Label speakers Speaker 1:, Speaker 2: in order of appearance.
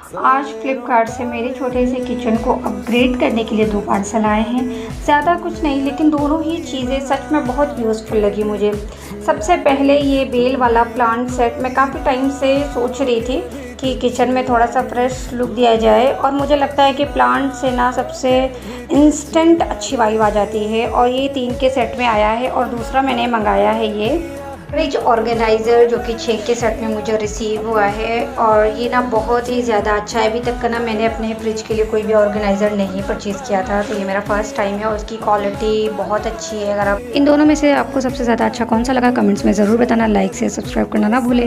Speaker 1: आज फ्लिपकार्ट से मेरे छोटे से किचन को अपग्रेड करने के लिए 2 पार्सल आए हैं। ज़्यादा कुछ नहीं, लेकिन दोनों ही चीज़ें सच में बहुत यूज़फुल लगी मुझे। सबसे पहले ये बेल वाला प्लांट सेट, मैं काफ़ी टाइम से सोच रही थी कि किचन में थोड़ा सा फ्रेश लुक दिया जाए, और मुझे लगता है कि प्लांट से ना सबसे इंस्टेंट अच्छी वाइब आ जाती है, और ये 3 के सेट में आया है। और दूसरा मैंने मंगाया है ये फ्रिज ऑर्गेनाइज़र, जो कि 6 के सेट में मुझे रिसीव हुआ है, और ये ना बहुत ही ज़्यादा अच्छा है। अभी तक का ना मैंने अपने फ्रिज के लिए कोई भी ऑर्गेनाइज़र नहीं परचेज़ किया था, तो ये मेरा फर्स्ट टाइम है, और उसकी क्वालिटी बहुत अच्छी है। अगर आप इन दोनों में से आपको सबसे ज़्यादा अच्छा कौन सा लगा, कमेंट्स में ज़रूर बताना। लाइक से सब्सक्राइब करना ना भूलें।